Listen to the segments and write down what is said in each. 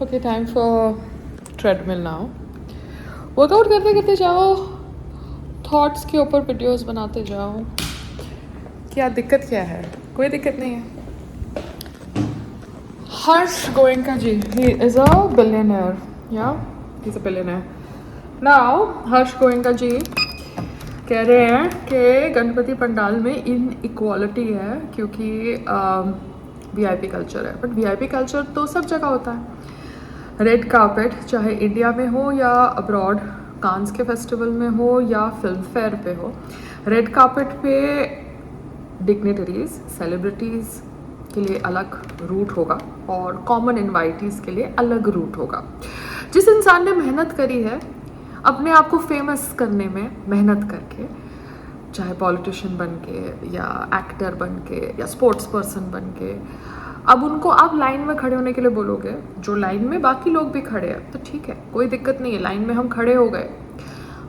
Okay, time for treadmill now. Workout करते करते जाओ, थॉट्स के ऊपर वीडियोस बनाते जाओ। क्या दिक्कत क्या है? कोई दिक्कत नहीं है। Harsh Goenka ji, he is a billionaire, या he is a billionaire now. Harsh Goenka ji कह रहे हैं कि गणपति पंडाल में इन इक्वालिटी है क्योंकि वीआईपी कल्चर है। बट वीआईपी कल्चर तो सब जगह होता है। रेड कार्पेट चाहे इंडिया में हो या अब्रॉड, कांस के फेस्टिवल में हो या फिल्म फेयर पे हो, रेड कार्पेट पे डिग्नेटरीज, सेलिब्रिटीज़ के लिए अलग रूट होगा और कॉमन इनवाइटीज़ के लिए अलग रूट होगा। जिस इंसान ने मेहनत करी है अपने आप को फेमस करने में, मेहनत करके, चाहे पॉलिटिशियन बन के या एक्टर बन के या स्पोर्ट्स पर्सन बन के, अब उनको आप लाइन में खड़े होने के लिए बोलोगे, जो लाइन में बाकी लोग भी खड़े हैं, तो ठीक है, कोई दिक्कत नहीं है, लाइन में हम खड़े हो गए।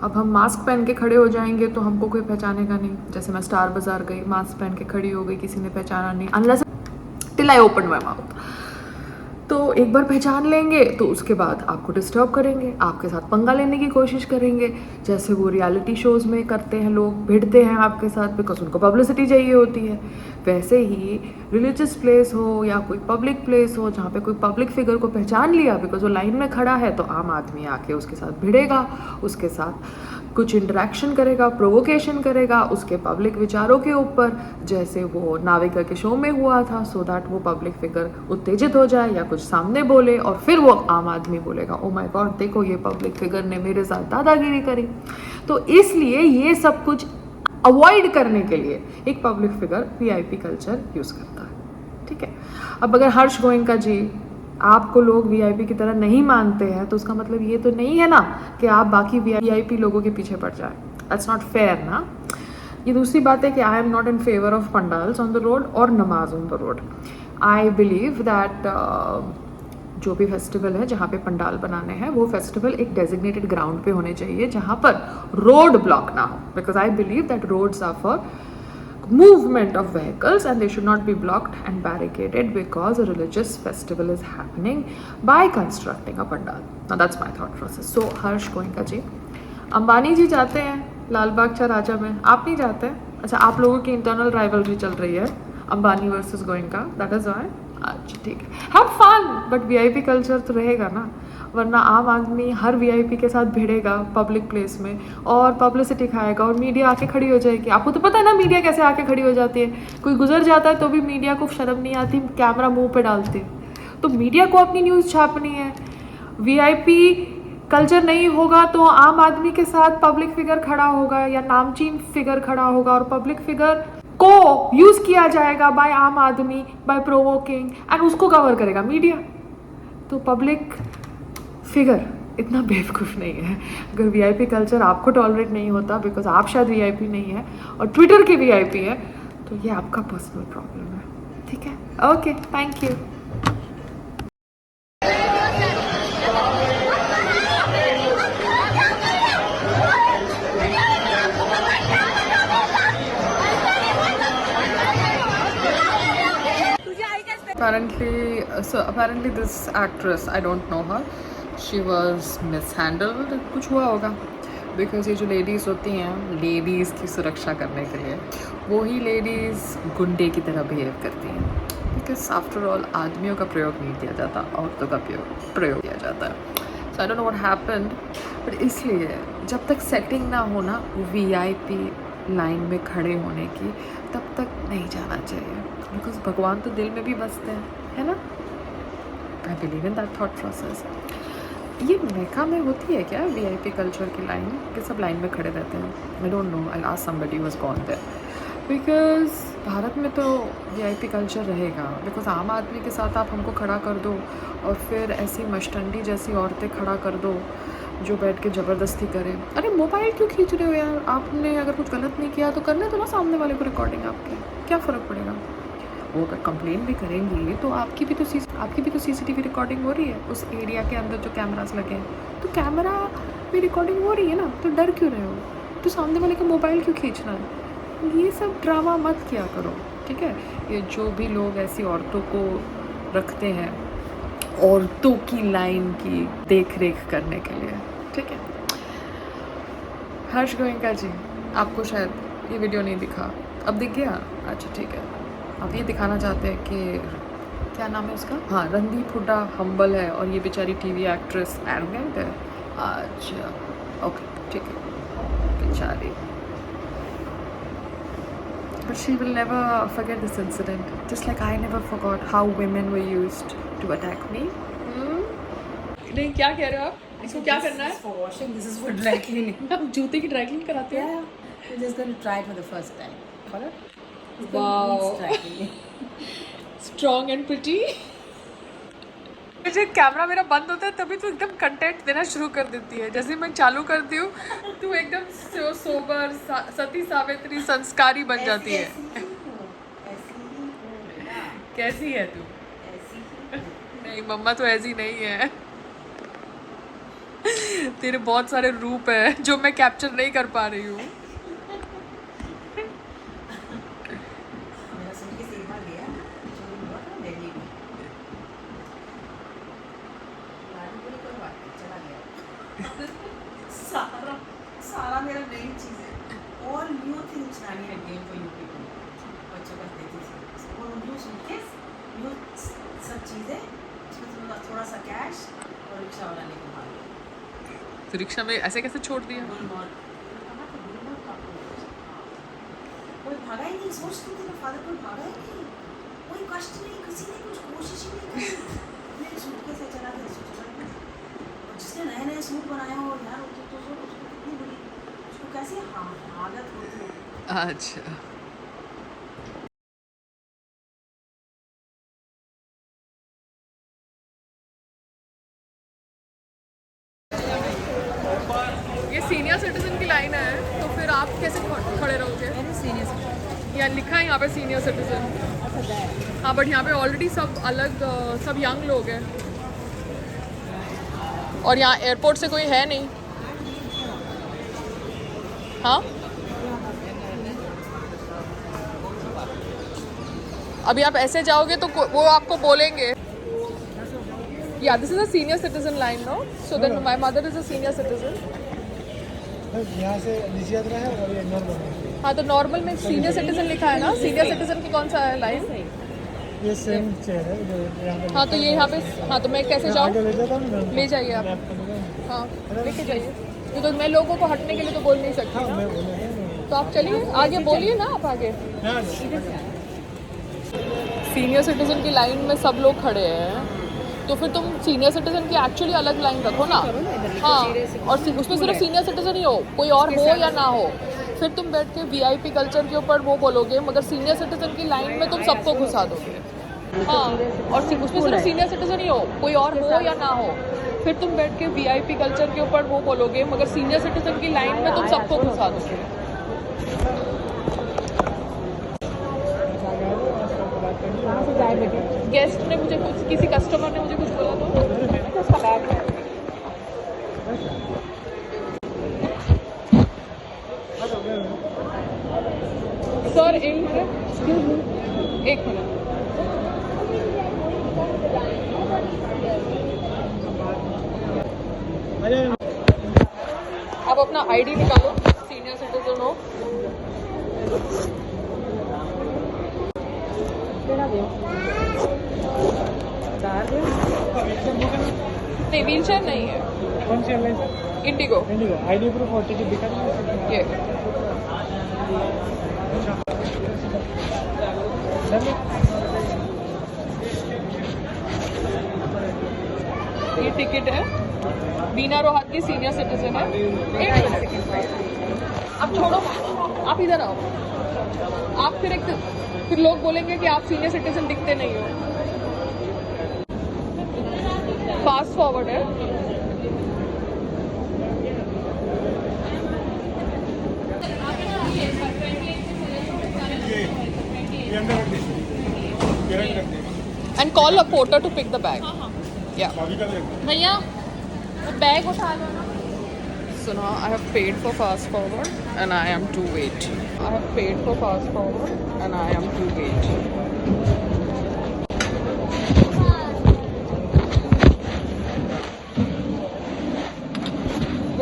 अब हम मास्क पहन के खड़े हो जाएंगे तो हमको कोई पहचानेगा नहीं। जैसे मैं स्टार बाजार गई, मास्क पहन के खड़ी हो गई, किसी ने पहचाना नहीं, unless till I open my mouth. तो एक बार पहचान लेंगे तो उसके बाद आपको डिस्टर्ब करेंगे, आपके साथ पंगा लेने की कोशिश करेंगे, जैसे वो रियलिटी शोज़ में करते हैं, लोग भिड़ते हैं आपके साथ बिकॉज उनको पब्लिसिटी चाहिए होती है। वैसे ही रिलीजियस प्लेस हो या कोई पब्लिक प्लेस हो जहाँ पे कोई पब्लिक फिगर को पहचान लिया बिकॉज वो लाइन में खड़ा है, तो आम आदमी आके उसके साथ भिड़ेगा, उसके साथ कुछ इंटरेक्शन करेगा, प्रोवोकेशन करेगा उसके पब्लिक विचारों के ऊपर, जैसे वो नाविका के शो में हुआ था, सो दैट वो पब्लिक फिगर उत्तेजित हो जाए या कुछ सामने बोले और फिर वो आम आदमी बोलेगा ओ माय गॉड, देखो ये पब्लिक फिगर ने मेरे साथ दादागिरी करी। तो इसलिए ये सब कुछ अवॉइड करने के लिए एक public figure VIP culture use करता है, ठीक है। अब अगर हर्ष गोयनका जी आपको लोग वीआईपी की तरह नहीं मानते हैं तो उसका मतलब ये तो नहीं है ना कि आप बाकी वीआईपी लोगों के पीछे पड़ जाए। दैट्स नॉट फेयर ना। ये दूसरी बात है कि I am not in favour of pandals on the road और नमाज on the road. I believe that जो भी फेस्टिवल है जहाँ पे पंडाल बनाने हैं, वो फेस्टिवल एक डेजिग्नेटेड ग्राउंड पे होने चाहिए जहाँ पर रोड ब्लॉक ना हो, because I believe that roads are for movement of vehicles and they should not be blocked and barricaded because a religious festival is happening by constructing a pandal. Now that's my thought process. So Harsh Goenka जी, अंबानी जी जाते हैं लाल बाग चा राजा में, आप नहीं जाते? अच्छा, आप लोगों की इंटरनल राइवलरी चल रही है Ambani versus Goenka, that is why. अच्छा ठीक है, have fun, but VIP culture तो रहेगा ना, वरना आम आदमी हर वीआईपी के साथ भिड़ेगा पब्लिक प्लेस में और पब्लिसिटी खाएगा और मीडिया आके खड़ी हो जाएगी। आपको तो पता है ना मीडिया कैसे आके खड़ी हो जाती है, कोई गुजर जाता है तो भी मीडिया को शर्म नहीं आती, कैमरा मुंह पे डालते। तो मीडिया को अपनी न्यूज़ छापनी है। वीआईपी कल्चर नहीं होगा तो आम आदमी के साथ पब्लिक फिगर खड़ा होगा या नामचीन फिगर खड़ा होगा और पब्लिक फिगर को यूज़ किया जाएगा बाय आम आदमी, बाय प्रोवोकिंग, एंड उसको कवर करेगा मीडिया। तो पब्लिक फिगर इतना बेवकूफ़ नहीं है। अगर वीआईपी कल्चर आपको टॉलरेट नहीं होता बिकॉज आप शायद वीआईपी नहीं है और ट्विटर की वीआईपी है, तो ये आपका पर्सनल प्रॉब्लम है, ठीक है। Okay, thank you. Apparently this actress, I don't know her, she was mishandled, कुछ हुआ होगा, बिकॉज ये जो लेडीज़ होती हैं लेडीज़ की सुरक्षा करने के लिए, वही लेडीज़ गुंडे की तरह बिहेव करती हैं, बिकॉज आफ्टर ऑल आदमियों का प्रयोग नहीं किया जाता, औरतों का प्रयोग किया जाता है। So I don't know what happened, but इसलिए जब तक सेटिंग ना हो ना वीआईपी लाइन में खड़े होने की, तब तक नहीं जाना चाहिए, बिकॉज भगवान तो दिल में भी बसते हैं, है ना। I believe in that thought process. ये मेका में होती है क्या वीआईपी कल्चर की लाइन, कि सब लाइन में खड़े रहते हैं? I don't know, I ask somebody who was gone there, because Bharat में तो वीआईपी कल्चर रहेगा, बिकॉज आम आदमी के साथ आप हमको खड़ा कर दो और फिर ऐसी मस्टंडी जैसी औरतें खड़ा कर दो जो बैठ के ज़बरदस्ती करें। अरे मोबाइल क्यों खींच रहे हो यार, आपने अगर कुछ गलत नहीं किया तो करने दो ना सामने वाले को रिकॉर्डिंग, आपकी क्या फ़र्क पड़ेगा। वो अगर कंप्लेन भी करेंगी तो आपकी भी तो सीसीटीवी रिकॉर्डिंग हो रही है उस एरिया के अंदर जो कैमरास लगे हैं, तो कैमरा भी रिकॉर्डिंग हो रही है ना, तो डर क्यों रहे हो, तो सामने वाले का मोबाइल क्यों खींचना है। ये सब ड्रामा मत किया करो, ठीक है। ये जो भी लोग ऐसी औरतों को रखते हैं औरतों की लाइन की देख रेख करने के लिए, ठीक है। हर्ष गोयनका जी, आपको शायद ये वीडियो नहीं दिखा, अब दिख गया? अच्छा ठीक है। अब ये दिखाना चाहते हैं कि क्या नाम है उसका, हाँ रणदीप हुड्डा हम्बल है और ये बेचारी टीवी एक्ट्रेस एरोगेंट है। अच्छा ओके ठीक है, बेचारी। But she will never forget this incident, just like I never forgot how women were used to attack me. नहीं, क्या कह रहे हो आप? इसको क्या करना है? For washing, this is for dry cleaning. आप जूते की ड्राई क्लीन कराते हैं? Yeah, we're just going to try it for the first time. Follow? Wow. Dry cleaning. Strong and pretty. जब कैमरा मेरा बंद होता है तभी तो एकदम कंटेंट देना शुरू कर देती है, जैसे मैं चालू करती हूँ तू एकदम सोबर सती सावित्री संस्कारी बन जाती है। कैसी है तू? नहीं मम्मा तो ऐसी नहीं है। तेरे बहुत सारे रूप है जो मैं कैप्चर नहीं कर पा रही हूँ। सारा मेरा नई चीज़ है और न्यू थिंग्स लानी है गेम फॉर यू पीपल, बच्चों का देती थी और न्यू सूटकेस, न्यू सब चीज़ें, उसमें थोड़ा सा कैश और रिक्शा वाला लेके भाग गया। तो रिक्शा में ऐसे कैसे छोड़ दिया? कोई भागा ही नहीं, सोचती थी फादर कोई भागा ही नहीं, कोई कष्ट नहीं, किसी ने कुछ कोशिश ही नहीं की। मेरे सूटकेस से चला गया, जिसने नए नए सूट बनाए हो यार, तो उसको कितनी बड़ी, उसको कैसी हालत होती है। अच्छा ये सीनियर सिटीजन की लाइन है, तो फिर आप कैसे खड़े रहोगे? यहाँ लिखा है यहाँ पे सीनियर सिटीजन। हाँ बट यहाँ पे ऑलरेडी सब अलग सब यंग लोग हैं और यहाँ एयरपोर्ट से कोई है नहीं। हाँ अभी आप ऐसे जाओगे तो वो आपको बोलेंगे या this is a senior citizen line, no? So then my mother is a senior citizen. यहाँ से नीचे यात्रा है और ये नॉर्मल है। हाँ तो नॉर्मल में सीनियर सिटीजन लिखा है ना, सीनियर सिटीजन की कौन सा है लाइन? ये सेम चेयर है जो यहाँ पे। हाँ तो ये यहाँ पे, हाँ तो मैं कैसे जाऊँ? ले जाता हूँ ना, ले जाइए आप। हाँ लेके जाइए, तो मैं लोगों को हटने के लिए तो बोल नहीं सकती हाँ, ना। मैं बोला तो आप चलिए आगे, बोलिए ना आप आगे। हाँ, सीनियर सिटीजन की लाइन में सब लोग खड़े हैं, तो फिर तुम सीनियर सिटीजन की एक्चुअली अलग लाइन रखो ना। हाँ और उसमें सिर्फ सीनियर सिटीजन ही हो, कोई और हो या ना हो, फिर तुम बैठ के वीआईपी कल्चर के ऊपर वो बोलोगे, मगर सीनियर सिटीजन की लाइन में तुम सबको घुसा दोगे। हाँ और उसमें सिर्फ सीनियर सिटीजन ही हो, कोई और हो या ना हो, फिर तुम बैठ के वीआईपी कल्चर के ऊपर वो बोलोगे, मगर सीनियर सिटीजन की लाइन में तुम सबको घुसा दोगे। गेस्ट ने मुझे कुछ, किसी कस्टमर ने मुझे कुछ बोला तो उसका बैग है। सर एक मिनट, एक मिनट। आप अपना आईडी निकालो, सीनियर सिटीजन हो। नहीं व्हील चेयर नहीं है। कौन सी airline? IndiGo. IndiGo. ID proof और टिकट दिखा दो। ये ये टिकट है, बीना रोहत की सीनियर सिटीजन है। एक मिनट आप छोड़ो, आप इधर आओ। आप फिर लोग बोलेंगे कि आप सीनियर सिटीजन दिखते नहीं हो। फास्ट फॉरवर्ड है। And call a porter to pick the bag. या भैया बैग उठा लो ना। So now I have paid for fast forward and I am to wait. I have paid for fast forward and I am to wait.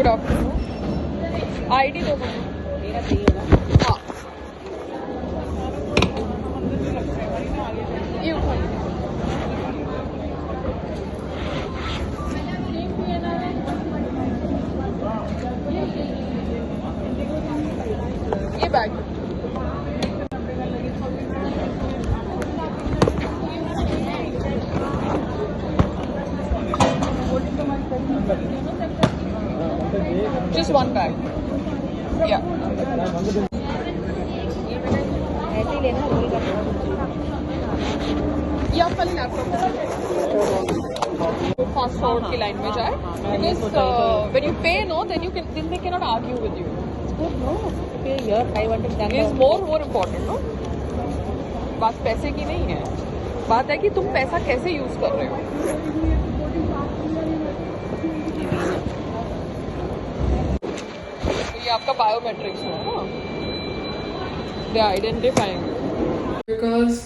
Good afternoon. ID दो मुझे। मेरा सही होगा। हाँ ये उठाइए। ये bag just one bag. Yeah. ऐसे ही लेना रोल करना। ये आप खाली लैपटॉप फास्ट फॉरवर्ड की लाइन में जाए because when you pay no then they can not argue with you. No, pay here 500 done. Is more important no. बात पैसे की नहीं है, बात है कि तुम पैसा कैसे यूज कर रहे हो। तो ये आपका बायोमेट्रिक्स है ना, they identifying because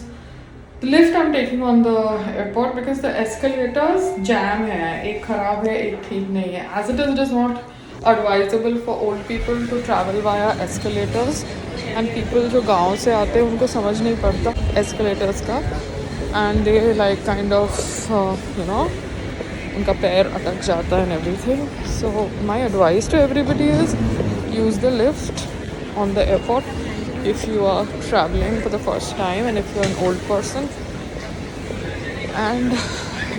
the lift I'm taking on the airport because the escalators jam है, एक खराब है एक ठीक नहीं है। As it is not advisable for old people to travel via escalators and people जो गांव से आते हैं उनको समझ नहीं पड़ता escalators का and they like kind of you know उनका पैर अटक जाता है and everything. So my advice to everybody is use the lift on the airport if you are traveling for the first time and if you're an old person. And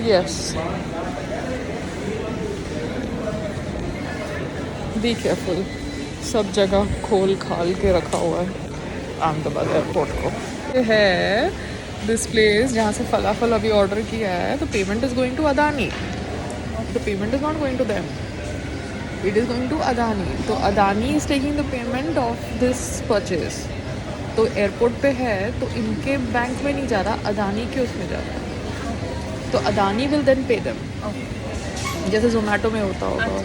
yes, be careful. सब जगह खोल खाल के रखा हुआ है Ahmedabad airport को। ये है दिस प्लेस जहाँ से फलाफल अभी ऑर्डर किया है, तो payment is going to Adani. The payment is not going to them, it is going to Adani. तो Adani is taking the payment of this purchase. तो एयरपोर्ट पे है तो इनके बैंक में नहीं जा रहा, अदानी के उसमें जा रहा है। तो Adani will then pay them, जैसे जोमेटो में होता होगा।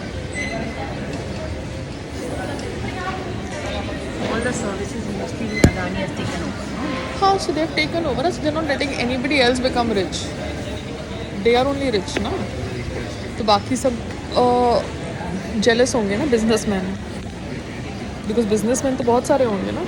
All the services mostly Adani has taken over. हाँ, so they have taken over us. They're not letting anybody else become rich. They are only rich ना। तो बाकी सब जेलस होंगे ना बिजनेसमैन, बिकॉज बिजनेसमैन तो बहुत सारे होंगे ना।